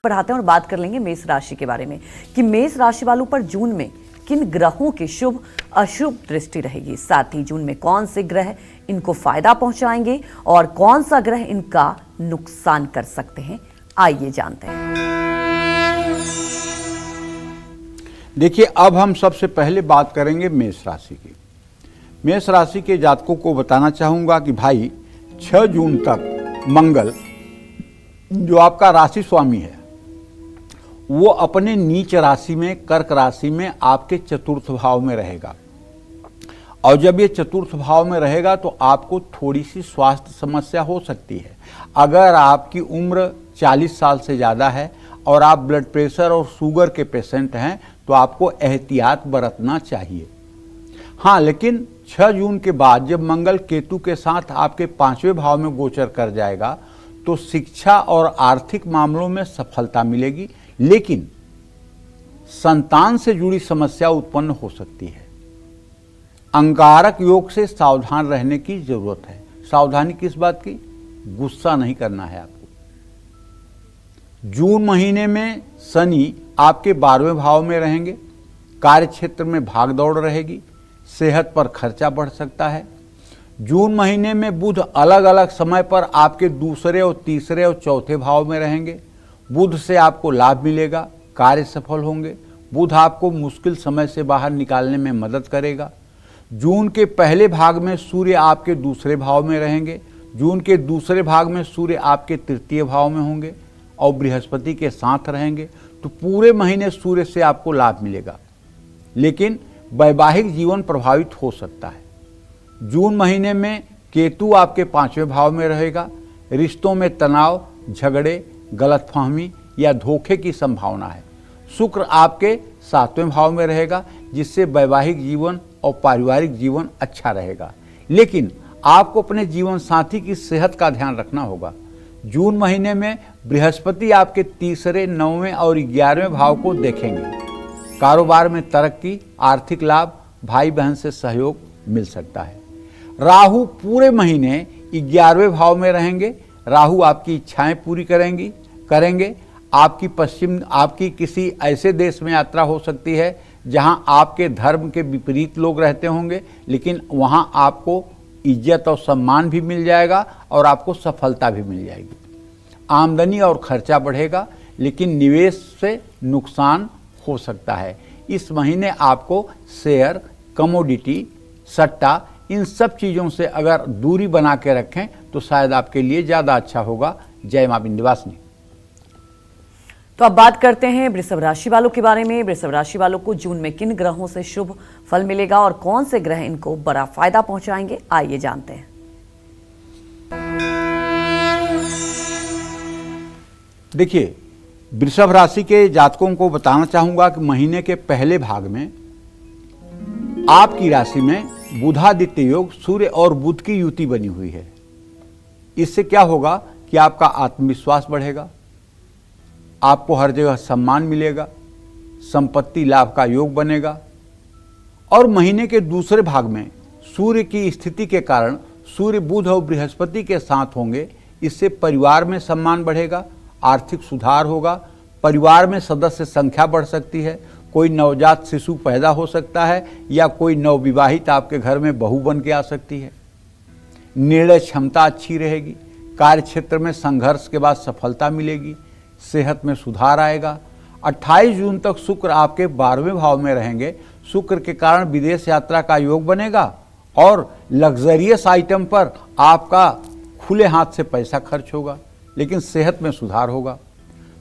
बढ़ाते हैं और बात कर लेंगे मेष राशि के बारे में कि मेष राशि वालों पर जून में किन ग्रहों की शुभ अशुभ दृष्टि रहेगी। साथ ही जून में कौन से ग्रह इनको फायदा पहुंचाएंगे और कौन सा ग्रह इनका नुकसान कर सकते हैं, आइए जानते हैं। देखिए, अब हम सबसे पहले बात करेंगे मेष राशि की। मेष राशि के जातकों को बताना चाहूंगा कि भाई 6 जून तक मंगल जो आपका राशि स्वामी है वो अपने नीच राशि में कर्क राशि में आपके चतुर्थ भाव में रहेगा। और जब ये चतुर्थ भाव में रहेगा तो आपको थोड़ी सी स्वास्थ्य समस्या हो सकती है। अगर आपकी उम्र 40 साल से ज़्यादा है और आप ब्लड प्रेशर और शुगर के पेशेंट हैं तो आपको एहतियात बरतना चाहिए। हाँ, लेकिन 6 जून के बाद जब मंगल केतु के साथ आपके 5वें भाव में गोचर कर जाएगा तो शिक्षा और आर्थिक मामलों में सफलता मिलेगी, लेकिन संतान से जुड़ी समस्या उत्पन्न हो सकती है। अंगारक योग से सावधान रहने की जरूरत है। सावधानी किस बात की? गुस्सा नहीं करना है आपको। जून महीने में शनि आपके 12वें भाव में रहेंगे। कार्य क्षेत्र में भागदौड़ रहेगी, सेहत पर खर्चा बढ़ सकता है। जून महीने में बुध अलग अलग समय पर आपके दूसरे और तीसरे और चौथे भाव में रहेंगे। बुध से आपको लाभ मिलेगा, कार्य सफल होंगे। बुध आपको मुश्किल समय से बाहर निकालने में मदद करेगा। जून के पहले भाग में सूर्य आपके दूसरे भाव में रहेंगे। जून के दूसरे भाग में सूर्य आपके तृतीय भाव में होंगे और बृहस्पति के साथ रहेंगे। तो पूरे महीने सूर्य से आपको लाभ मिलेगा, लेकिन वैवाहिक जीवन प्रभावित हो सकता है। जून महीने में केतु आपके 5वें भाव में रहेगा। रिश्तों में तनाव, झगड़े, गलतफहमी या धोखे की संभावना है। शुक्र आपके 7वें भाव में रहेगा, जिससे वैवाहिक जीवन और पारिवारिक जीवन अच्छा रहेगा, लेकिन आपको अपने जीवन साथी की सेहत का ध्यान रखना होगा। जून महीने में बृहस्पति आपके तीसरे, 9वें और 11वें भाव को देखेंगे। कारोबार में तरक्की, आर्थिक लाभ, भाई बहन से सहयोग मिल सकता है। राहु पूरे महीने 11वें भाव में रहेंगे। राहु आपकी इच्छाएं पूरी करेंगे। आपकी किसी ऐसे देश में यात्रा हो सकती है जहां आपके धर्म के विपरीत लोग रहते होंगे, लेकिन वहां आपको इज्जत और सम्मान भी मिल जाएगा और आपको सफलता भी मिल जाएगी। आमदनी और खर्चा बढ़ेगा, लेकिन निवेश से नुकसान हो सकता है। इस महीने आपको शेयर, कमोडिटी, सट्टा, इन सब चीज़ों से अगर दूरी बना के रखें तो शायद आपके लिए ज़्यादा अच्छा होगा। जय मां विंध्यवासिनी। तो अब बात करते हैं वृषभ राशि वालों के बारे में। वृषभ राशि वालों को जून में किन ग्रहों से शुभ फल मिलेगा और कौन से ग्रह इनको बड़ा फायदा पहुंचाएंगे, आइए जानते हैं। देखिए, वृषभ राशि के जातकों को बताना चाहूंगा कि महीने के पहले भाग में आपकी राशि में बुधादित्य योग, सूर्य और बुध की युति बनी हुई है। इससे क्या होगा कि आपका आत्मविश्वास बढ़ेगा, आपको हर जगह सम्मान मिलेगा, संपत्ति लाभ का योग बनेगा। और महीने के दूसरे भाग में सूर्य की स्थिति के कारण सूर्य, बुध और बृहस्पति के साथ होंगे। इससे परिवार में सम्मान बढ़ेगा, आर्थिक सुधार होगा, परिवार में सदस्य संख्या बढ़ सकती है, कोई नवजात शिशु पैदा हो सकता है या कोई नवविवाहित आपके घर में बहू बन के आ सकती है। निर्णय क्षमता अच्छी रहेगी, कार्य क्षेत्र में संघर्ष के बाद सफलता मिलेगी, सेहत में सुधार आएगा। 28 जून तक शुक्र आपके 12वें भाव में रहेंगे। शुक्र के कारण विदेश यात्रा का योग बनेगा और लग्जरियस आइटम पर आपका खुले हाथ से पैसा खर्च होगा, लेकिन सेहत में सुधार होगा।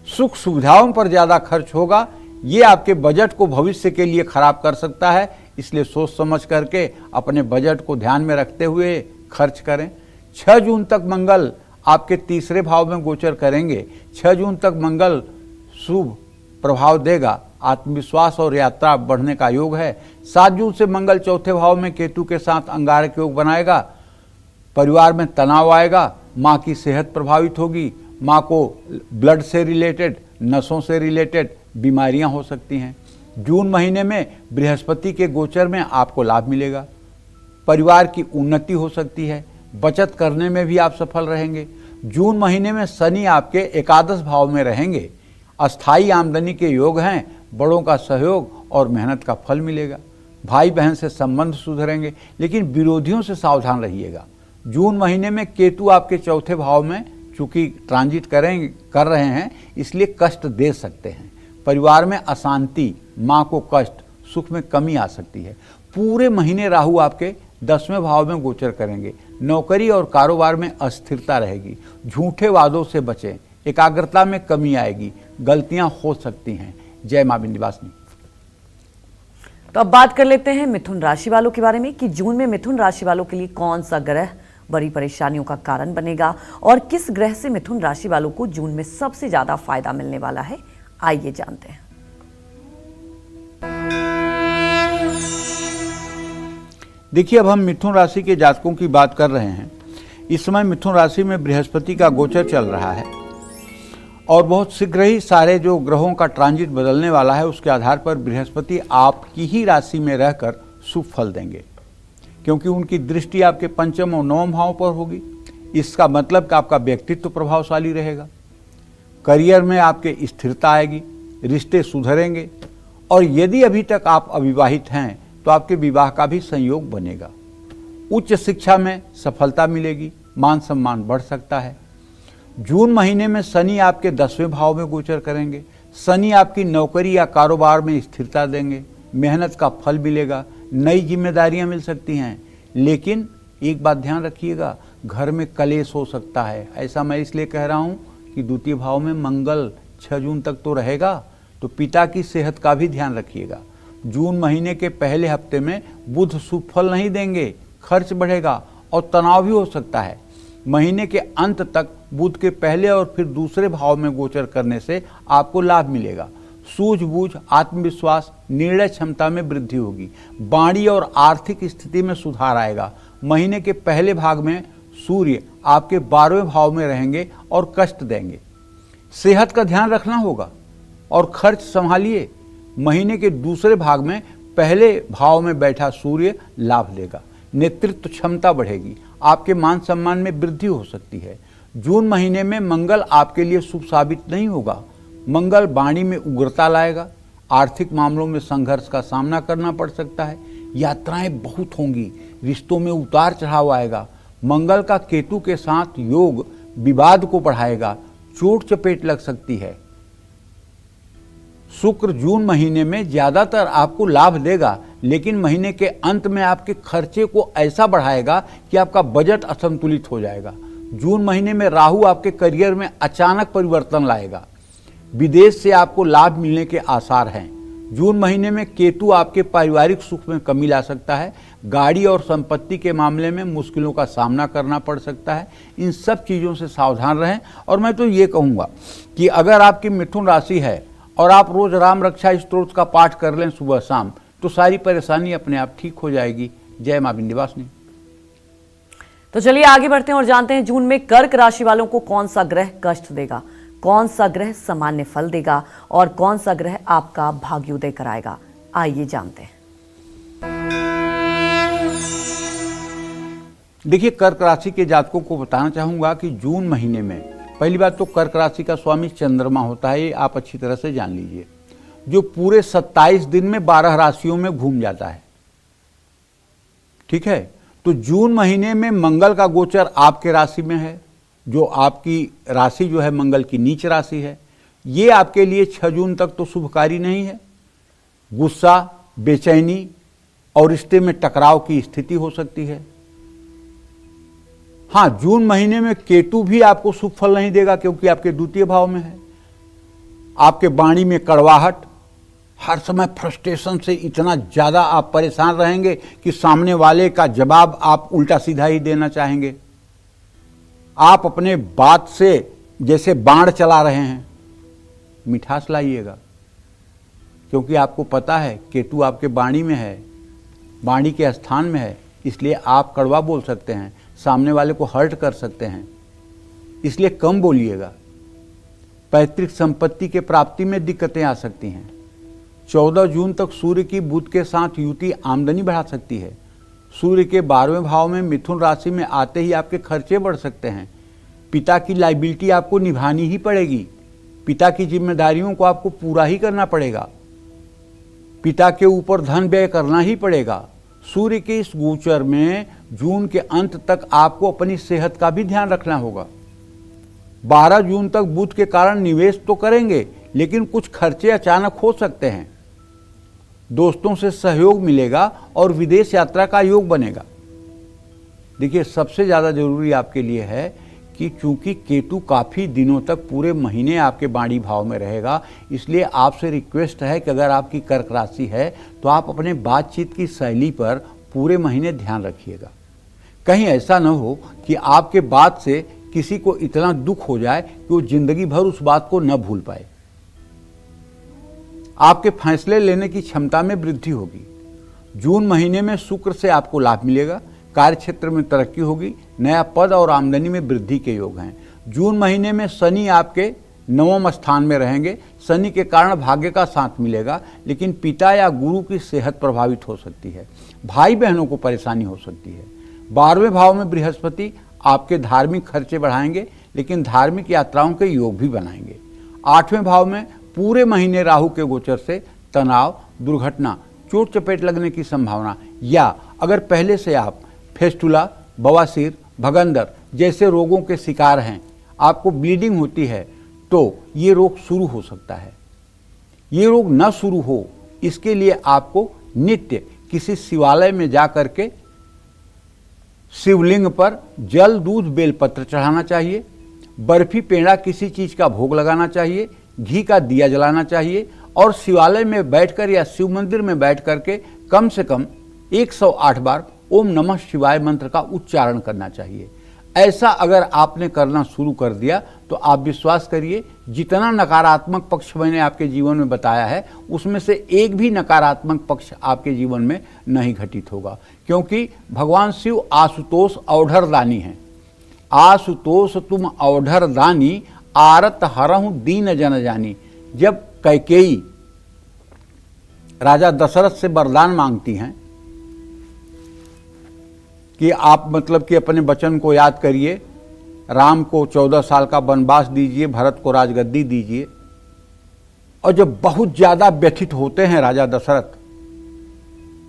सुख सुविधाओं पर ज़्यादा खर्च होगा, ये आपके बजट को भविष्य के लिए खराब कर सकता है, इसलिए सोच समझ करके अपने बजट को ध्यान में रखते हुए खर्च करें। 6 जून तक मंगल आपके तीसरे भाव में गोचर करेंगे। 6 जून तक मंगल शुभ प्रभाव देगा, आत्मविश्वास और यात्रा बढ़ने का योग है। 7 जून से मंगल चौथे भाव में केतु के साथ अंगारक योग बनाएगा। परिवार में तनाव आएगा, माँ की सेहत प्रभावित होगी, माँ को ब्लड से रिलेटेड, नसों से रिलेटेड बीमारियां हो सकती हैं। जून महीने में बृहस्पति के गोचर में आपको लाभ मिलेगा, परिवार की उन्नति हो सकती है, बचत करने में भी आप सफल रहेंगे। जून महीने में शनि आपके एकादश भाव में रहेंगे अस्थायी आमदनी के योग हैं, बड़ों का सहयोग और मेहनत का फल मिलेगा। भाई बहन से संबंध सुधरेंगे, लेकिन विरोधियों से सावधान रहिएगा। जून महीने में केतु आपके चौथे भाव में चूंकि ट्रांजिट कर रहे हैं, इसलिए कष्ट दे सकते हैं। परिवार में अशांति, माँ को कष्ट, सुख में कमी आ सकती है। पूरे महीने राहु आपके 10वें भाव में गोचर करेंगे। नौकरी और कारोबार में अस्थिरता रहेगी। झूठे वादों से बचें, एकाग्रता में कमी आएगी, गलतियां हो सकती हैं। जय मां विंध्यवासिनी। तो अब बात कर लेते हैं मिथुन राशि वालों के बारे में कि जून में मिथुन राशि वालों के लिए कौन सा ग्रह बड़ी परेशानियों का कारण बनेगा और किस ग्रह से मिथुन राशि वालों को जून में सबसे ज्यादा फायदा मिलने वाला है। आइए जानते हैं। देखिए, अब हम मिथुन राशि के जातकों की बात कर रहे हैं। इस समय मिथुन राशि में बृहस्पति का गोचर चल रहा है और बहुत शीघ्र ही सारे जो ग्रहों का ट्रांजिट बदलने वाला है, उसके आधार पर बृहस्पति आपकी ही राशि में रहकर शुभ फल देंगे, क्योंकि उनकी दृष्टि आपके पंचम और नवम भाव पर होगी। इसका मतलब कि आपका व्यक्तित्व प्रभावशाली रहेगा, करियर में आपके स्थिरता आएगी, रिश्ते सुधरेंगे और यदि अभी तक आप अविवाहित हैं तो आपके विवाह का भी संयोग बनेगा। उच्च शिक्षा में सफलता मिलेगी, मान सम्मान बढ़ सकता है। जून महीने में शनि आपके 10वें भाव में गोचर करेंगे। शनि आपकी नौकरी या कारोबार में स्थिरता देंगे, मेहनत का फल मिलेगा, नई जिम्मेदारियां मिल सकती हैं। लेकिन एक बात ध्यान रखिएगा, घर में कलेश हो सकता है। ऐसा मैं इसलिए कह रहा हूँ कि द्वितीय भाव में मंगल 6 जून तक तो रहेगा, तो पिता की सेहत का भी ध्यान रखिएगा। जून महीने के पहले हफ्ते में बुध शुभ फल नहीं देंगे, खर्च बढ़ेगा और तनाव भी हो सकता है। महीने के अंत तक बुध के पहले और फिर दूसरे भाव में गोचर करने से आपको लाभ मिलेगा। सूझबूझ, आत्मविश्वास, निर्णय क्षमता में वृद्धि होगी। वाणी और आर्थिक स्थिति में सुधार आएगा। महीने के पहले भाग में सूर्य आपके 12वें भाव में रहेंगे और कष्ट देंगे। सेहत का ध्यान रखना होगा और खर्च संभालिए। महीने के दूसरे भाग में पहले भाव में बैठा सूर्य लाभ देगा। नेतृत्व क्षमता बढ़ेगी, आपके मान सम्मान में वृद्धि हो सकती है। जून महीने में मंगल आपके लिए शुभ साबित नहीं होगा। मंगल वाणी में उग्रता लाएगा, आर्थिक मामलों में संघर्ष का सामना करना पड़ सकता है। यात्राएं बहुत होंगी, रिश्तों में उतार चढ़ाव आएगा। मंगल का केतु के साथ योग विवाद को बढ़ाएगा, चोट चपेट लग सकती है। शुक्र जून महीने में ज्यादातर आपको लाभ देगा, लेकिन महीने के अंत में आपके खर्चे को ऐसा बढ़ाएगा कि आपका बजट असंतुलित हो जाएगा। जून महीने में राहु आपके करियर में अचानक परिवर्तन लाएगा। विदेश से आपको लाभ मिलने के आसार हैं। जून महीने में केतु आपके पारिवारिक सुख में कमी ला सकता है। गाड़ी और संपत्ति के मामले में मुश्किलों का सामना करना पड़ सकता है। इन सब चीज़ों से सावधान रहें। और मैं तो ये कहूँगा कि अगर आपकी मिथुन राशि है और आप रोज राम रक्षा स्तोत्र का पाठ कर लें सुबह शाम, तो सारी परेशानी अपने आप ठीक हो जाएगी। जय मां विंध्यवासिनी। तो चलिए आगे बढ़ते हैं और जानते हैं जून में कर्क राशि वालों को कौन सा ग्रह कष्ट देगा, कौन सा ग्रह सामान्य फल देगा और कौन सा ग्रह आपका भाग्योदय कराएगा। आइए जानते हैं। देखिए, कर्क राशि के जातकों को बताना चाहूंगा कि जून महीने में पहली बात तो कर्क राशि का स्वामी चंद्रमा होता है, ये आप अच्छी तरह से जान लीजिए, जो पूरे 27 दिन में 12 राशियों में घूम जाता है। ठीक है, तो जून महीने में मंगल का गोचर आपके राशि में है, जो आपकी राशि जो है मंगल की नीच राशि है। ये आपके लिए 6 जून तक तो शुभकारी नहीं है। गुस्सा, बेचैनी और रिश्ते में टकराव की स्थिति हो सकती है। हाँ, जून महीने में केतु भी आपको शुभ फल नहीं देगा, क्योंकि आपके द्वितीय भाव में है। आपके वाणी में कड़वाहट, हर समय फ्रस्ट्रेशन से इतना ज़्यादा आप परेशान रहेंगे कि सामने वाले का जवाब आप उल्टा सीधा ही देना चाहेंगे। आप अपने बात से जैसे बाण चला रहे हैं। मिठास लाइएगा, क्योंकि आपको पता है केतु आपके वाणी में है, वाणी के स्थान में है, इसलिए आप कड़वा बोल सकते हैं, सामने वाले को हर्ट कर सकते हैं, इसलिए कम बोलिएगा। पैतृक संपत्ति के प्राप्ति में दिक्कतें आ सकती हैं। 14 जून तक सूर्य की बुध के साथ युति आमदनी बढ़ा सकती है। सूर्य के 12वें भाव में मिथुन राशि में आते ही आपके खर्चे बढ़ सकते हैं। पिता की लाइबिलिटी आपको निभानी ही पड़ेगी। पिता की जिम्मेदारियों को आपको पूरा ही करना पड़ेगा, पिता के ऊपर धन व्यय करना ही पड़ेगा। सूर्य के इस गोचर में जून के अंत तक आपको अपनी सेहत का भी ध्यान रखना होगा। 12 जून तक बुध के कारण निवेश तो करेंगे, लेकिन कुछ खर्चे अचानक हो सकते हैं। दोस्तों से सहयोग मिलेगा और विदेश यात्रा का योग बनेगा। देखिए, सबसे ज़्यादा जरूरी आपके लिए है कि चूंकि केतु काफ़ी दिनों तक पूरे महीने आपके बाणी भाव में रहेगा, इसलिए आपसे रिक्वेस्ट है कि अगर आपकी कर्क राशि है तो आप अपने बातचीत की शैली पर पूरे महीने ध्यान रखिएगा। कहीं ऐसा न हो कि आपके बात से किसी को इतना दुख हो जाए कि वो जिंदगी भर उस बात को न भूल पाए। आपके फैसले लेने की क्षमता में वृद्धि होगी। जून महीने में शुक्र से आपको लाभ मिलेगा, कार्य क्षेत्र में तरक्की होगी, नया पद और आमदनी में वृद्धि के योग हैं। जून महीने में शनि आपके 9वें स्थान में रहेंगे। शनि के कारण भाग्य का साथ मिलेगा, लेकिन पिता या गुरु की सेहत प्रभावित हो सकती है, भाई बहनों को परेशानी हो सकती है। 12वें भाव में बृहस्पति आपके धार्मिक खर्चे बढ़ाएंगे, लेकिन धार्मिक यात्राओं के योग भी बनाएंगे। 8वें भाव में पूरे महीने राहु के गोचर से तनाव, दुर्घटना, चोट चपेट लगने की संभावना, या अगर पहले से आप फेस्टुला, बवासीर, भगंदर जैसे रोगों के शिकार हैं, आपको ब्लीडिंग होती है, तो ये रोग शुरू हो सकता है। ये रोग न शुरू हो, इसके लिए आपको नित्य किसी शिवालय में जा करके शिवलिंग पर जल, दूध, बेलपत्र चढ़ाना चाहिए, बर्फी, पेड़ा किसी चीज का भोग लगाना चाहिए, घी का दिया जलाना चाहिए, और शिवालय में बैठकर या शिव मंदिर में बैठ करके कम से कम 108 बार ओम नमः शिवाय मंत्र का उच्चारण करना चाहिए। ऐसा अगर आपने करना शुरू कर दिया तो आप विश्वास करिए, जितना नकारात्मक पक्ष मैंने आपके जीवन में बताया है, उसमें से एक भी नकारात्मक पक्ष आपके जीवन में नहीं घटित होगा, क्योंकि भगवान शिव आशुतोष औढ़र दानी हैं। आशुतोष तुम औढ़र दानी, आरत हरहु दीन जन जानी। जब कैकेयी राजा दशरथ से वरदान मांगती हैं कि आप मतलब कि अपने वचन को याद करिए, राम को 14 साल का वनवास दीजिए, भरत को राजगद्दी दीजिए, और जब बहुत ज्यादा व्यथित होते हैं राजा दशरथ,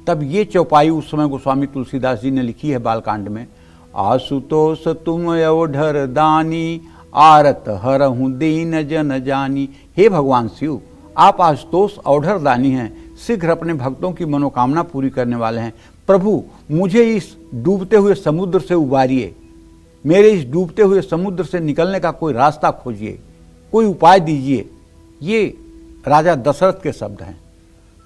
तब ये चौपाई उस समय गोस्वामी तुलसीदास जी ने लिखी है बालकांड में, आशुतोष तुम औढ़र दानी, आरत हरहु दीन जन जानी। हे भगवान शिव, आप आशुतोष औढ़र दानी हैं, शीघ्र अपने भक्तों की मनोकामना पूरी करने वाले हैं। प्रभु, मुझे इस डूबते हुए समुद्र से उबारिए, मेरे इस डूबते हुए समुद्र से निकलने का कोई रास्ता खोजिए, कोई उपाय दीजिए। ये राजा दशरथ के शब्द हैं।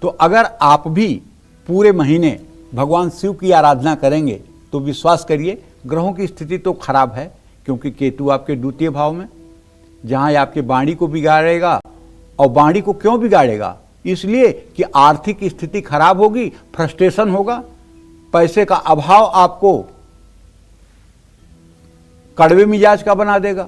तो अगर आप भी पूरे महीने भगवान शिव की आराधना करेंगे तो विश्वास करिए, ग्रहों की स्थिति तो खराब है, क्योंकि केतु आपके द्वितीय भाव में, जहां आपके वाणी को बिगाड़ेगा। और वाणी को क्यों बिगाड़ेगा? इसलिए कि आर्थिक स्थिति खराब होगी, फ्रस्ट्रेशन होगा, पैसे का अभाव आपको कड़वे मिजाज का बना देगा।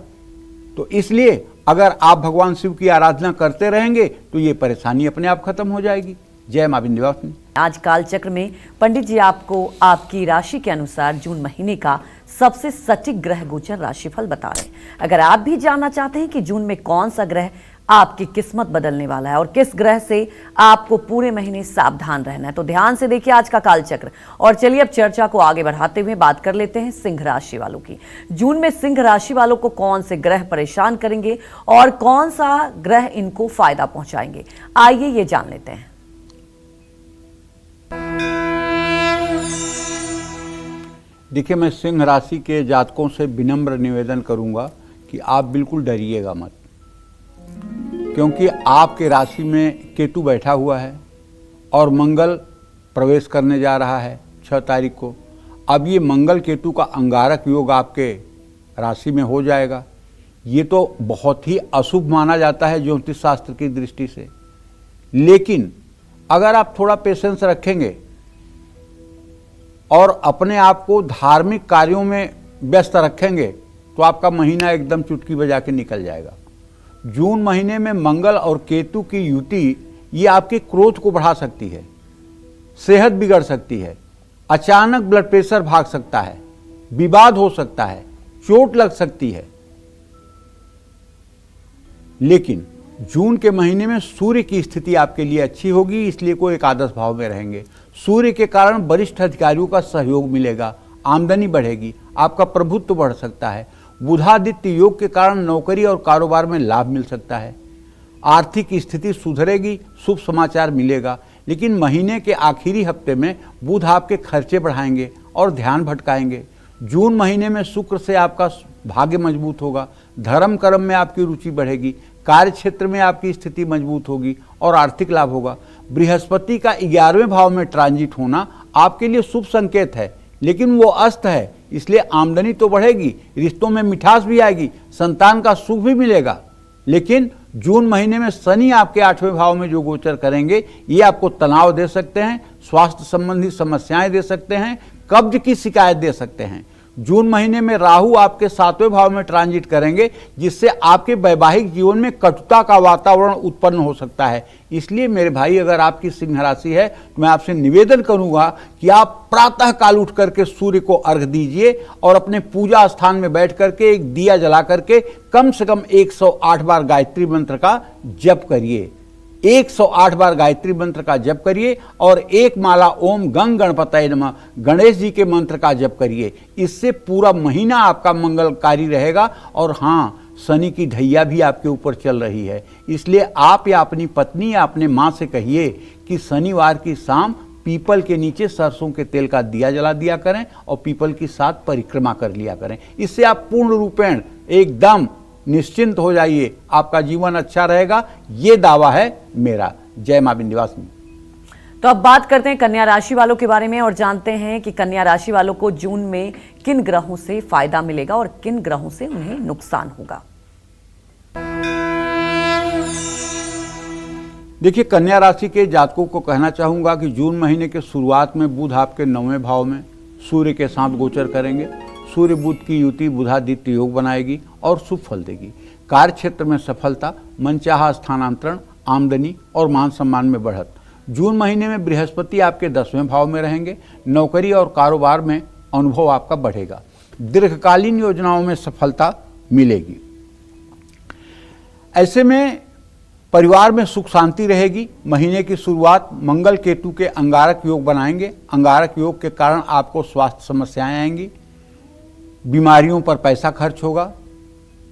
तो इसलिए अगर आप भगवान शिव की आराधना करते रहेंगे तो ये परेशानी अपने आप खत्म हो जाएगी। जय मां विंध्यवासिनी। आज काल चक्र में पंडित जी आपको आपकी राशि के अनुसार जून महीने का सबसे सटीक ग्रह गोचर राशिफल बता रहे हैं। अगर आप भी जानना चाहते हैं कि जून में कौन सा ग्रह आपकी किस्मत बदलने वाला है और किस ग्रह से आपको पूरे महीने सावधान रहना है, तो ध्यान से देखिए आज का कालचक्र। और चलिए अब चर्चा को आगे बढ़ाते हुए बात कर लेते हैं सिंह राशि वालों की। जून में सिंह राशि वालों को कौन से ग्रह परेशान करेंगे और कौन सा ग्रह इनको फायदा पहुंचाएंगे, आइए ये जान लेते हैं। देखिए, मैं सिंह राशि के जातकों से विनम्र निवेदन करूंगा कि आप बिल्कुल डरिएगा मत, क्योंकि आपके राशि में केतु बैठा हुआ है और मंगल प्रवेश करने जा रहा है 6 तारीख को। अब ये मंगल केतु का अंगारक योग आपके राशि में हो जाएगा। ये तो बहुत ही अशुभ माना जाता है ज्योतिष शास्त्र की दृष्टि से, लेकिन अगर आप थोड़ा पेशेंस रखेंगे और अपने आप को धार्मिक कार्यों में व्यस्त रखेंगे तो आपका महीना एकदम चुटकी बजा के निकल जाएगा। जून महीने में मंगल और केतु की युति ये आपके क्रोध को बढ़ा सकती है, सेहत बिगड़ सकती है, अचानक ब्लड प्रेशर भाग सकता है, विवाद हो सकता है, चोट लग सकती है। लेकिन जून के महीने में सूर्य की स्थिति आपके लिए अच्छी होगी, इसलिए कोई एकादश भाव में रहेंगे। सूर्य के कारण वरिष्ठ अधिकारियों का सहयोग मिलेगा, आमदनी बढ़ेगी, आपका प्रभुत्व बढ़ सकता है। बुधादित्य योग के कारण नौकरी और कारोबार में लाभ मिल सकता है। आर्थिक स्थिति सुधरेगी, शुभ समाचार मिलेगा। लेकिन महीने के आखिरी हफ्ते में बुध आपके खर्चे बढ़ाएंगे और ध्यान भटकाएंगे। जून महीने में शुक्र से आपका भाग्य मजबूत होगा, धर्म कर्म में आपकी रुचि बढ़ेगी, कार्य क्षेत्र में आपकी स्थिति मजबूत होगी और आर्थिक लाभ होगा। बृहस्पति का 11वें भाव में ट्रांजिट होना आपके लिए शुभ संकेत है, लेकिन वो अस्त है, इसलिए आमदनी तो बढ़ेगी, रिश्तों में मिठास भी आएगी, संतान का सुख भी मिलेगा। लेकिन जून महीने में शनि आपके 8वें भाव में जो गोचर करेंगे, ये आपको तनाव दे सकते हैं, स्वास्थ्य संबंधी समस्याएं दे सकते हैं, कब्ज की शिकायत दे सकते हैं। जून महीने में राहु आपके 7वें भाव में ट्रांजिट करेंगे, जिससे आपके वैवाहिक जीवन में कटुता का वातावरण उत्पन्न हो सकता है। इसलिए मेरे भाई, अगर आपकी सिंह राशि है तो मैं आपसे निवेदन करूंगा कि आप प्रातः काल उठ करके सूर्य को अर्घ दीजिए और अपने पूजा स्थान में बैठ करके एक दिया जला करके कम से कम 108 बार गायत्री मंत्र का जप करिए। 108 बार गायत्री मंत्र का जप करिए और एक माला ओम गंग गणपतये नमः गणेश जी के मंत्र का जप करिए। इससे पूरा महीना आपका मंगलकारी रहेगा। और हाँ, शनि की ढैया भी आपके ऊपर चल रही है, इसलिए आप या अपनी पत्नी या अपने माँ से कहिए कि शनिवार की शाम पीपल के नीचे सरसों के तेल का दिया जला दिया करें और पीपल की साथ परिक्रमा कर लिया करें। इससे आप पूर्ण रूपेण एकदम निश्चिंत हो जाइए, आपका जीवन अच्छा रहेगा, ये दावा है मेरा। जय मां विंध्यवासिनी। तो अब बात करते हैं कन्या राशि वालों के बारे में और जानते हैं कि कन्या राशि वालों को जून में किन ग्रहों से फायदा मिलेगा और किन ग्रहों से उन्हें नुकसान होगा। देखिए, कन्या राशि के जातकों को कहना चाहूंगा कि जून महीने के शुरुआत में बुध आपके 9वें भाव में सूर्य के साथ गोचर करेंगे। सूर्य बुध की युति बुधादित्य योग बनाएगी और शुभ फल देगी। कार्य क्षेत्र में सफलता, मनचाहा स्थानांतरण, आमदनी और मान सम्मान में बढ़त। जून महीने में बृहस्पति आपके 10वें भाव में रहेंगे। नौकरी और कारोबार में अनुभव आपका बढ़ेगा। दीर्घकालीन योजनाओं में सफलता मिलेगी। ऐसे में परिवार में सुख शांति रहेगी। महीने की शुरुआत मंगल केतु के अंगारक योग बनाएंगे। अंगारक योग के कारण आपको स्वास्थ्य समस्याएं आएंगी, बीमारियों पर पैसा खर्च होगा,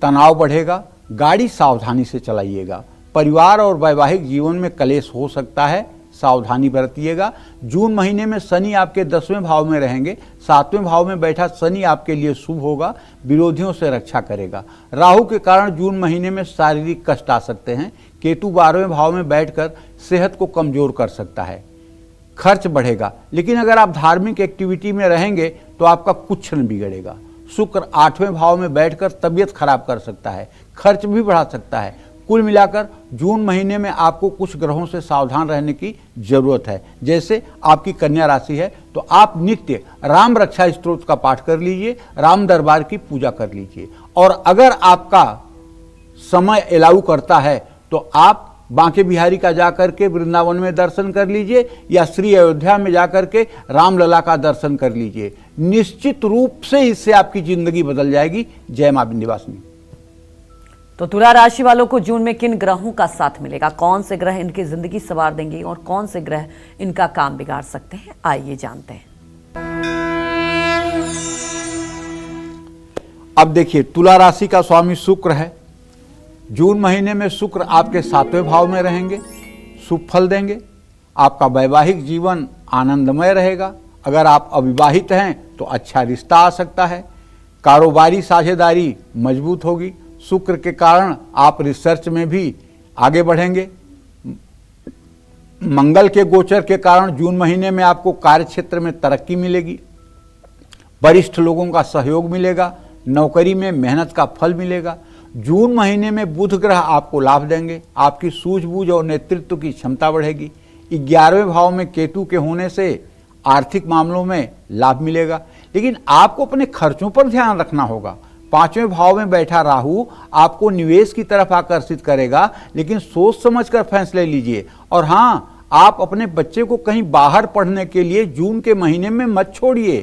तनाव बढ़ेगा। गाड़ी सावधानी से चलाइएगा। परिवार और वैवाहिक जीवन में कलेश हो सकता है, सावधानी बरतिएगा। जून महीने में शनि आपके 10वें भाव में रहेंगे। 7वें भाव में बैठा शनि आपके लिए शुभ होगा, विरोधियों से रक्षा करेगा। राहु के कारण जून महीने में शारीरिक कष्ट आ सकते हैं। केतु 12वें भाव में बैठकर सेहत को कमजोर कर सकता है, खर्च बढ़ेगा। लेकिन अगर आप धार्मिक एक्टिविटी में रहेंगे तो आपका कुछ न बिगड़ेगा। शुक्र 8वें भाव में बैठकर तबीयत खराब कर सकता है, खर्च भी बढ़ा सकता है। कुल मिलाकर जून महीने में आपको कुछ ग्रहों से सावधान रहने की जरूरत है। जैसे आपकी कन्या राशि है तो आप नित्य राम रक्षा स्तोत्र का पाठ कर लीजिए, राम दरबार की पूजा कर लीजिए। और अगर आपका समय अलाउ करता है तो आप बांके बिहारी का जाकर के वृंदावन में दर्शन कर लीजिए या श्री अयोध्या में जाकर के रामलला का दर्शन कर लीजिए। निश्चित रूप से इससे आपकी जिंदगी बदल जाएगी। जय मां विंध्यवासिनी। तो तुला राशि वालों को जून में किन ग्रहों का साथ मिलेगा, कौन से ग्रह इनकी जिंदगी संवार देंगे और कौन से ग्रह इनका काम बिगाड़ सकते हैं, आइए जानते हैं। अब देखिए, तुला राशि का स्वामी शुक्र है। जून महीने में शुक्र आपके 7वें भाव में रहेंगे, शुभ फल देंगे। आपका वैवाहिक जीवन आनंदमय रहेगा। अगर आप अविवाहित हैं तो अच्छा रिश्ता आ सकता है। कारोबारी साझेदारी मजबूत होगी। शुक्र के कारण आप रिसर्च में भी आगे बढ़ेंगे। मंगल के गोचर के कारण जून महीने में आपको कार्य क्षेत्र में तरक्की मिलेगी। वरिष्ठ लोगों का सहयोग मिलेगा। नौकरी में मेहनत का फल मिलेगा। जून महीने में बुध ग्रह आपको लाभ देंगे। आपकी सूझबूझ और नेतृत्व की क्षमता बढ़ेगी। 11वें भाव में केतु के होने से आर्थिक मामलों में लाभ मिलेगा। लेकिन आपको अपने खर्चों पर ध्यान रखना होगा। 5वें भाव में बैठा राहु आपको निवेश की तरफ आकर्षित करेगा, लेकिन सोच समझकर फैसले लीजिए। और हाँ, आप अपने बच्चे को कहीं बाहर पढ़ने के लिए जून के महीने में मत छोड़िए।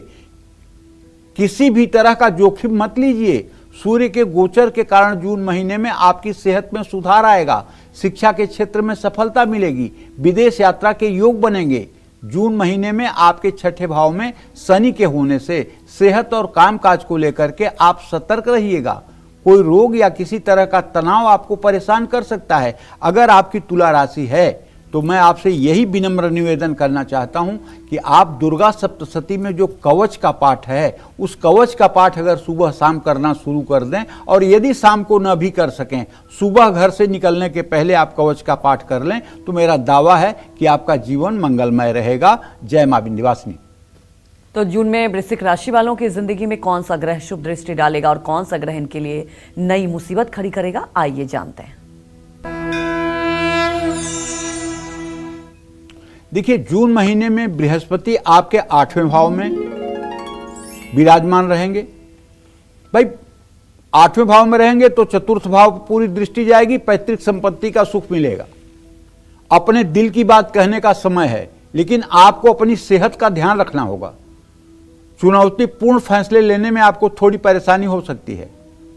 किसी भी तरह का जोखिम मत लीजिए। सूर्य के गोचर के कारण जून महीने में आपकी सेहत में सुधार आएगा। शिक्षा के क्षेत्र में सफलता मिलेगी, विदेश यात्रा के योग बनेंगे। जून महीने में आपके छठे भाव में शनि के होने से सेहत और कामकाज को लेकर के आप सतर्क रहिएगा। कोई रोग या किसी तरह का तनाव आपको परेशान कर सकता है। अगर आपकी तुला राशि है तो मैं आपसे यही विनम्र निवेदन करना चाहता हूं कि आप दुर्गा सप्तशती में जो कवच का पाठ है, उस कवच का पाठ अगर सुबह शाम करना शुरू कर दें, और यदि शाम को न भी कर सकें, सुबह घर से निकलने के पहले आप कवच का पाठ कर लें, तो मेरा दावा है कि आपका जीवन मंगलमय रहेगा। जय मां विंध्यवासिनी। तो जून में वृश्चिक राशि वालों की जिंदगी में कौन सा ग्रह शुभ दृष्टि डालेगा और कौन सा ग्रह इनके लिए नई मुसीबत खड़ी करेगा, आइए जानते हैं। देखिए, जून महीने में बृहस्पति आपके 8वें भाव में विराजमान रहेंगे। भाई 8वें भाव में रहेंगे तो चतुर्थ भाव पर पूरी दृष्टि जाएगी, पैतृक संपत्ति का सुख मिलेगा। अपने दिल की बात कहने का समय है, लेकिन आपको अपनी सेहत का ध्यान रखना होगा। चुनौतीपूर्ण फैसले लेने में आपको थोड़ी परेशानी हो सकती है।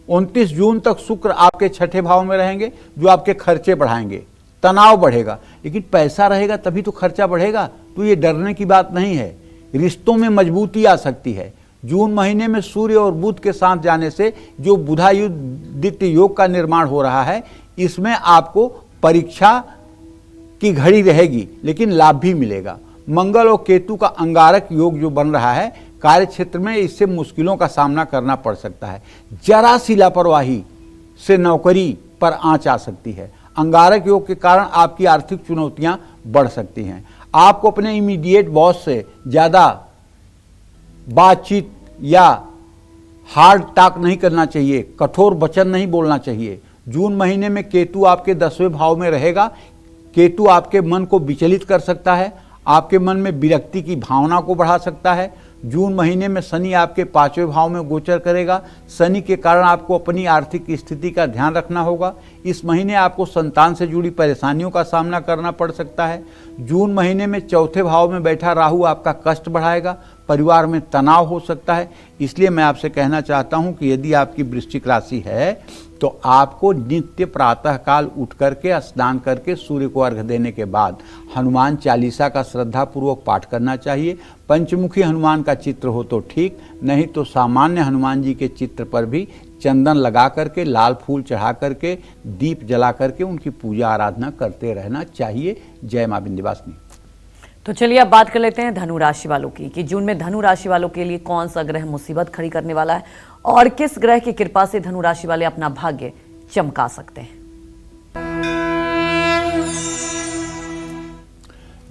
29 जून तक शुक्र आपके छठे भाव में रहेंगे, जो आपके खर्चे बढ़ाएंगे, तनाव बढ़ेगा। लेकिन पैसा रहेगा तभी तो खर्चा बढ़ेगा, तो ये डरने की बात नहीं है। रिश्तों में मजबूती आ सकती है। जून महीने में सूर्य और बुध के साथ जाने से जो बुधायुद्ध योग का निर्माण हो रहा है, इसमें आपको परीक्षा की घड़ी रहेगी, लेकिन लाभ भी मिलेगा। मंगल और केतु का अंगारक योग जो बन रहा है, कार्य क्षेत्र में इससे मुश्किलों का सामना करना पड़ सकता है। जरा सी लापरवाही से नौकरी पर आंच आ सकती है। अंगारक योग के कारण आपकी आर्थिक चुनौतियां बढ़ सकती हैं। आपको अपने इमीडिएट बॉस से ज़्यादा बातचीत या हार्ड टॉक नहीं करना चाहिए, कठोर वचन नहीं बोलना चाहिए। जून महीने में केतु आपके 10वें भाव में रहेगा। केतु आपके मन को विचलित कर सकता है, आपके मन में विरक्ति की भावना को बढ़ा सकता है। जून महीने में शनि आपके 5वें भाव में गोचर करेगा। शनि के कारण आपको अपनी आर्थिक स्थिति का ध्यान रखना होगा। इस महीने आपको संतान से जुड़ी परेशानियों का सामना करना पड़ सकता है। जून महीने में चौथे भाव में बैठा राहु आपका कष्ट बढ़ाएगा, परिवार में तनाव हो सकता है। इसलिए मैं आपसे कहना चाहता हूं कि यदि आपकी वृश्चिक राशि है तो आपको नित्य प्रातः काल उठ करके स्नान करके सूर्य को अर्घ्य देने के बाद हनुमान चालीसा का श्रद्धापूर्वक पाठ करना चाहिए। पंचमुखी हनुमान का चित्र हो तो ठीक, नहीं तो सामान्य हनुमान जी के चित्र पर भी चंदन लगा करके, लाल फूल चढ़ा करके, दीप जला करके उनकी पूजा आराधना करते रहना चाहिए। जय मां विंध्यवासिनी। तो चलिए अब बात कर लेते हैं धनु राशि वालों की कि जून में धनु राशि वालों के लिए कौन सा ग्रह मुसीबत खड़ी करने वाला है और किस ग्रह की कृपा से धनु राशि वाले अपना भाग्य चमका सकते हैं।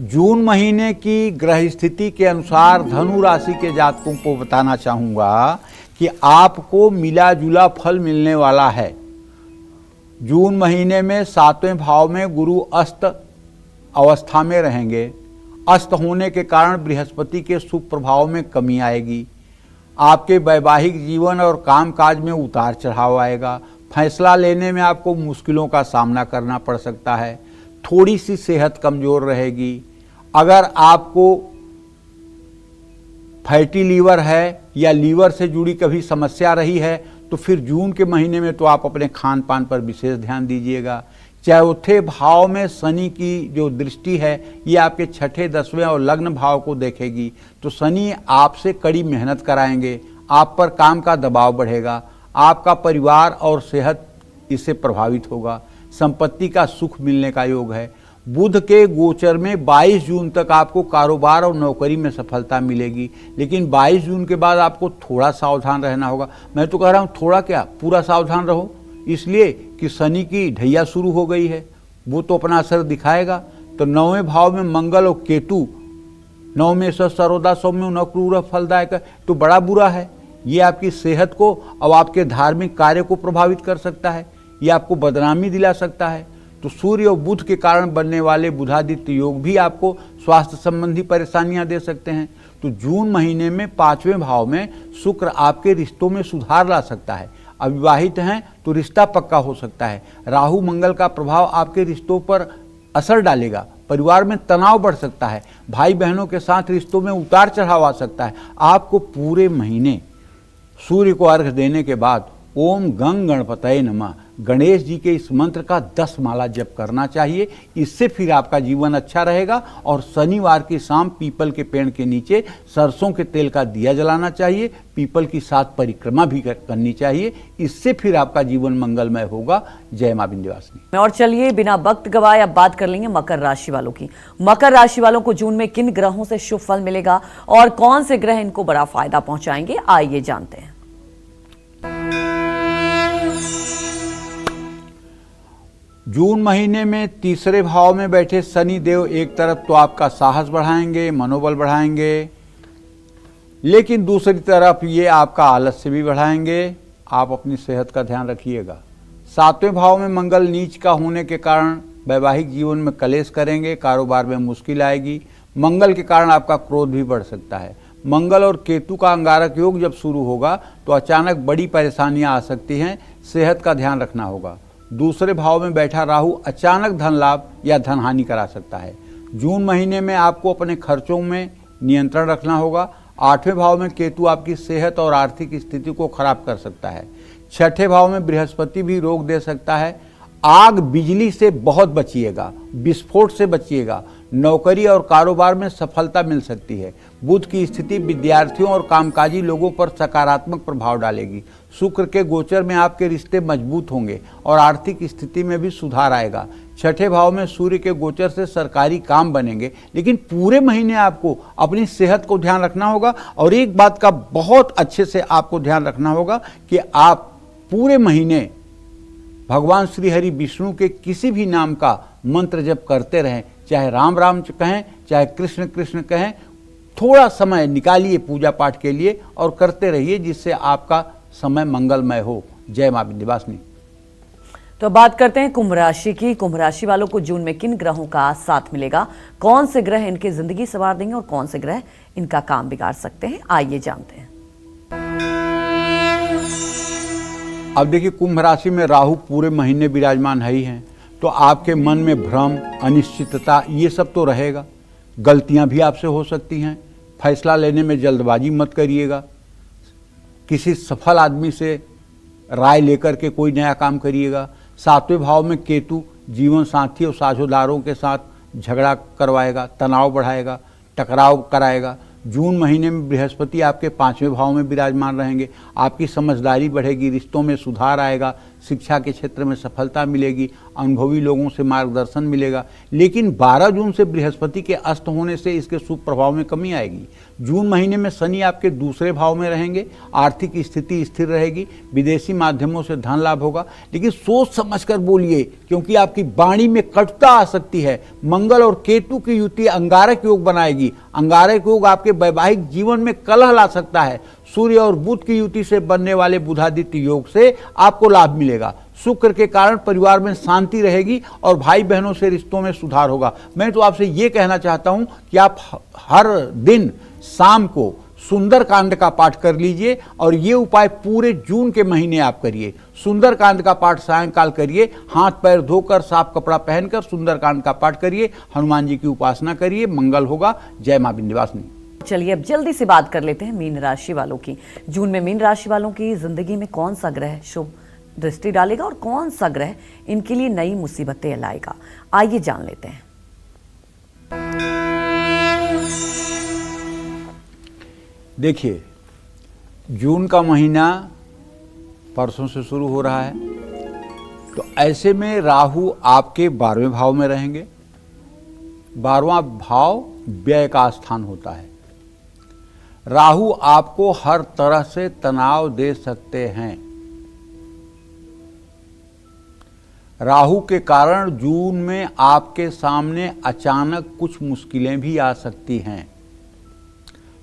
जून महीने की ग्रह स्थिति के अनुसार धनु राशि के जातकों को बताना चाहूंगा कि आपको मिला जुला फल मिलने वाला है। जून महीने में 7वें भाव में गुरु अस्त अवस्था में रहेंगे। अस्त होने के कारण बृहस्पति के शुभ प्रभाव में कमी आएगी। आपके वैवाहिक जीवन और कामकाज में उतार चढ़ाव आएगा। फैसला लेने में आपको मुश्किलों का सामना करना पड़ सकता है। थोड़ी सी सेहत कमजोर रहेगी। अगर आपको फैटी लीवर है या लीवर से जुड़ी कभी समस्या रही है तो फिर जून के महीने में तो आप अपने खान पान पर विशेष ध्यान दीजिएगा। चौथे भाव में शनि की जो दृष्टि है ये आपके छठे, 10वें और लग्न भाव को देखेगी, तो शनि आपसे कड़ी मेहनत कराएंगे। आप पर काम का दबाव बढ़ेगा। आपका परिवार और सेहत इससे प्रभावित होगा। संपत्ति का सुख मिलने का योग है। बुध के गोचर में 22 जून तक आपको कारोबार और नौकरी में सफलता मिलेगी, लेकिन 22 जून के बाद आपको थोड़ा सावधान रहना होगा। मैं तो कह रहा हूँ थोड़ा क्या, पूरा सावधान रहो, इसलिए कि शनि की ढैया शुरू हो गई है, वो तो अपना असर दिखाएगा। तो 9वें भाव में मंगल और केतु, 9 में सर्वदा सौम्य न क्रूर फलदायक, तो बड़ा बुरा है। ये आपकी सेहत को और आपके धार्मिक कार्य को प्रभावित कर सकता है। ये आपको बदनामी दिला सकता है। तो सूर्य और बुध के कारण बनने वाले बुधादित्य योग भी आपको स्वास्थ्य संबंधी परेशानियां दे सकते हैं। तो जून महीने में 5वें भाव में शुक्र आपके रिश्तों में सुधार ला सकता है। अविवाहित हैं तो रिश्ता पक्का हो सकता है। राहु मंगल का प्रभाव आपके रिश्तों पर असर डालेगा। परिवार में तनाव बढ़ सकता है। भाई बहनों के साथ रिश्तों में उतार चढ़ाव आ सकता है। आपको पूरे महीने सूर्य को अर्घ्य देने के बाद ओम गंग गणपतये नमः, गणेश जी के इस मंत्र का 10 माला जप करना चाहिए। इससे फिर आपका जीवन अच्छा रहेगा। और शनिवार की शाम पीपल के पेड़ के नीचे सरसों के तेल का दिया जलाना चाहिए। पीपल की 7 परिक्रमा भी करनी चाहिए। इससे फिर आपका जीवन मंगलमय होगा। जय मां विंध्यवासिनी। और चलिए बिना वक्त गवाए अब बात कर लेंगे मकर राशि वालों की। मकर राशि वालों को जून में किन ग्रहों से शुभ फल मिलेगा और कौन से ग्रह इनको बड़ा फायदा पहुंचाएंगे, आइए जानते हैं। जून महीने में तीसरे भाव में बैठे शनि देव एक तरफ तो आपका साहस बढ़ाएंगे, मनोबल बढ़ाएंगे, लेकिन दूसरी तरफ ये आपका आलस्य भी बढ़ाएंगे। आप अपनी सेहत का ध्यान रखिएगा। 7वें भाव में मंगल नीच का होने के कारण वैवाहिक जीवन में कलेश करेंगे, कारोबार में मुश्किल आएगी। मंगल के कारण आपका क्रोध भी बढ़ सकता है। मंगल और केतु का अंगारक योग जब शुरू होगा तो अचानक बड़ी परेशानियां आ सकती हैं। सेहत का ध्यान रखना होगा। दूसरे भाव में बैठा राहु अचानक धन लाभ या धन हानि करा सकता है। जून महीने में आपको अपने खर्चों में नियंत्रण रखना होगा। 8वें भाव में केतु आपकी सेहत और आर्थिक स्थिति को खराब कर सकता है। 6ठे भाव में बृहस्पति भी रोक दे सकता है। आग बिजली से बहुत बचिएगा, विस्फोट से बचिएगा। नौकरी और कारोबार में सफलता मिल सकती है। बुध की स्थिति विद्यार्थियों और कामकाजी लोगों पर सकारात्मक प्रभाव डालेगी। शुक्र के गोचर में आपके रिश्ते मजबूत होंगे और आर्थिक स्थिति में भी सुधार आएगा। 6ठे भाव में सूर्य के गोचर से सरकारी काम बनेंगे, लेकिन पूरे महीने आपको अपनी सेहत को ध्यान रखना होगा। और एक बात का बहुत अच्छे से आपको ध्यान रखना होगा कि आप पूरे महीने भगवान श्री हरि विष्णु के किसी भी नाम का मंत्र जप करते रहें, चाहे राम राम कहें, चाहे कृष्ण कृष्ण कहें। थोड़ा समय निकालिए पूजा पाठ के लिए और करते रहिए, जिससे आपका समय मंगलमय हो। जय मां विंध्यवासिनी। तो बात करते हैं कुंभ राशि की। कुंभ राशि वालों को जून में किन ग्रहों का साथ मिलेगा, कौन से ग्रह इनकी जिंदगी संवार देंगे और कौन से ग्रह इनका काम बिगाड़ सकते हैं, आइए जानते हैं। अब देखिए, कुंभ राशि में राहु पूरे महीने विराजमान है ही हैं, तो आपके मन में भ्रम, अनिश्चितता ये सब तो रहेगा। गलतियां भी आपसे हो सकती हैं। फैसला लेने में जल्दबाजी मत करिएगा। किसी सफल आदमी से राय लेकर के कोई नया काम करिएगा। 7वें भाव में केतु जीवन साथी और साझेदारों के साथ झगड़ा करवाएगा, तनाव बढ़ाएगा, टकराव कराएगा। जून महीने में बृहस्पति आपके 5वें भाव में विराजमान रहेंगे। आपकी समझदारी बढ़ेगी, रिश्तों में सुधार आएगा, शिक्षा के क्षेत्र में सफलता मिलेगी, अनुभवी लोगों से मार्गदर्शन मिलेगा। लेकिन 12 जून से बृहस्पति के अस्त होने से इसके शुभ प्रभाव में कमी आएगी। जून महीने में शनि आपके दूसरे भाव में रहेंगे। आर्थिक स्थिति स्थिर रहेगी, विदेशी माध्यमों से धन लाभ होगा, लेकिन सोच समझ कर बोलिए, क्योंकि आपकी वाणी में कटुता आ सकती है। मंगल और केतु की युति अंगारक योग बनाएगी। अंगारक योग आपके वैवाहिक जीवन में कलह ला सकता है। सूर्य और बुध की युति से बनने वाले बुधादित्य योग से आपको लाभ मिलेगा। शुक्र के कारण परिवार में शांति रहेगी और भाई बहनों से रिश्तों में सुधार होगा। मैं तो आपसे ये कहना चाहता हूं कि आप हर दिन शाम को सुंदरकांड का पाठ कर लीजिए, और ये उपाय पूरे जून के महीने आप करिए। सुंदरकांड का पाठ सायंकाल करिए, हाथ पैर धोकर साफ कपड़ा पहनकर सुंदरकांड का पाठ करिए, हनुमान जी की उपासना करिए, मंगल होगा। जय मां विंध्यवासिनी। चलिए अब जल्दी से बात कर लेते हैं मीन राशि वालों की। जून में मीन राशि वालों की जिंदगी में कौन सा ग्रह शुभ दृष्टि डालेगा और कौन सा ग्रह इनके लिए नई मुसीबतें लाएगा, आइए जान लेते हैं। देखिए, जून का महीना परसों से शुरू हो रहा है, तो ऐसे में राहु आपके 12वें भाव में रहेंगे। 12वां भाव व्यय का स्थान होता है। राहु आपको हर तरह से तनाव दे सकते हैं। राहु के कारण जून में आपके सामने अचानक कुछ मुश्किलें भी आ सकती हैं।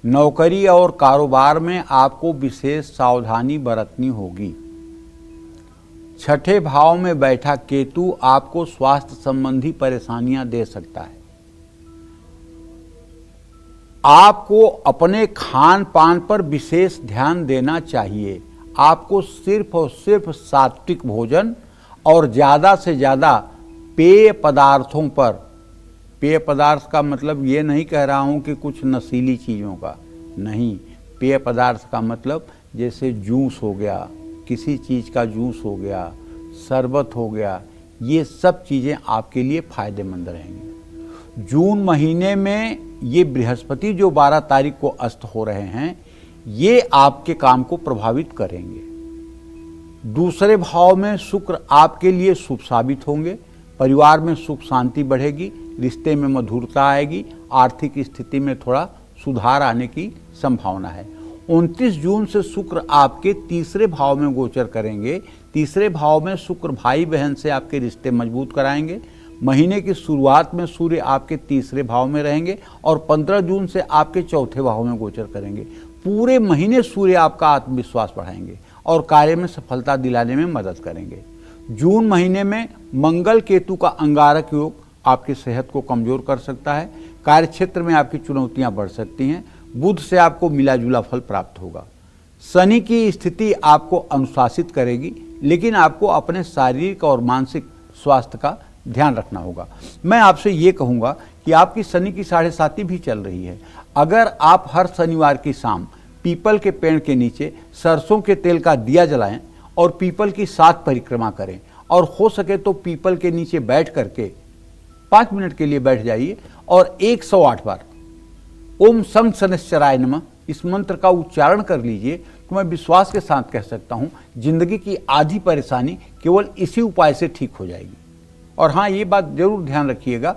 नौकरी और कारोबार में आपको विशेष सावधानी बरतनी होगी। 6ठे भाव में बैठा केतु आपको स्वास्थ्य संबंधी परेशानियां दे सकता है। आपको अपने खान पान पर विशेष ध्यान देना चाहिए। आपको सिर्फ और सिर्फ सात्विक भोजन और ज़्यादा से ज़्यादा पेय पदार्थों पर, पेय पदार्थ का मतलब ये नहीं कह रहा हूँ कि कुछ नशीली चीज़ों का नहीं, पेय पदार्थ का मतलब जैसे जूस हो गया, किसी चीज़ का जूस हो गया, शरबत हो गया, ये सब चीज़ें आपके लिए फायदेमंद रहेंगी। जून महीने में ये बृहस्पति जो 12 तारीख को अस्त हो रहे हैं, ये आपके काम को प्रभावित करेंगे। दूसरे भाव में शुक्र आपके लिए शुभ साबित होंगे। परिवार में सुख शांति बढ़ेगी, रिश्ते में मधुरता आएगी, आर्थिक स्थिति में थोड़ा सुधार आने की संभावना है। 29 जून से शुक्र आपके तीसरे भाव में गोचर करेंगे। तीसरे भाव में शुक्र भाई बहन से आपके रिश्ते मजबूत कराएंगे। महीने की शुरुआत में सूर्य आपके तीसरे भाव में रहेंगे और 15 जून से आपके चौथे भाव में गोचर करेंगे। पूरे महीने सूर्य आपका आत्मविश्वास बढ़ाएंगे और कार्य में सफलता दिलाने में मदद करेंगे। जून महीने में मंगल केतु का अंगारक योग आपकी सेहत को कमजोर कर सकता है। कार्यक्षेत्र में आपकी चुनौतियां बढ़ सकती हैं। बुध से आपको मिला जुला फल प्राप्त होगा। शनि की स्थिति आपको अनुशासित करेगी, लेकिन आपको अपने शारीरिक और मानसिक स्वास्थ्य का ध्यान रखना होगा। मैं आपसे ये कहूँगा कि आपकी शनि की 7.5 भी चल रही है। अगर आप हर शनिवार की शाम पीपल के पेड़ के नीचे सरसों के तेल का दिया जलाएं और पीपल की 7 परिक्रमा करें, और हो सके तो पीपल के नीचे बैठ करके 5 मिनट के लिए बैठ जाइए और 108 बार ओम शं शनैश्चराय नमः इस मंत्र का उच्चारण कर लीजिए। तो मैं विश्वास के साथ कह सकता हूँ, जिंदगी की आधी परेशानी केवल इसी उपाय से ठीक हो जाएगी। और हाँ, ये बात जरूर ध्यान रखिएगा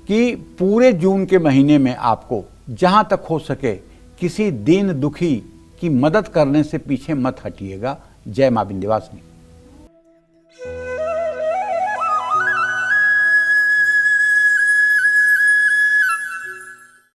कि पूरे जून के महीने में आपको जहाँ तक हो सके किसी दीन दुखी की मदद करने से पीछे मत हटिएगा। जय मां विंध्यवासिनी।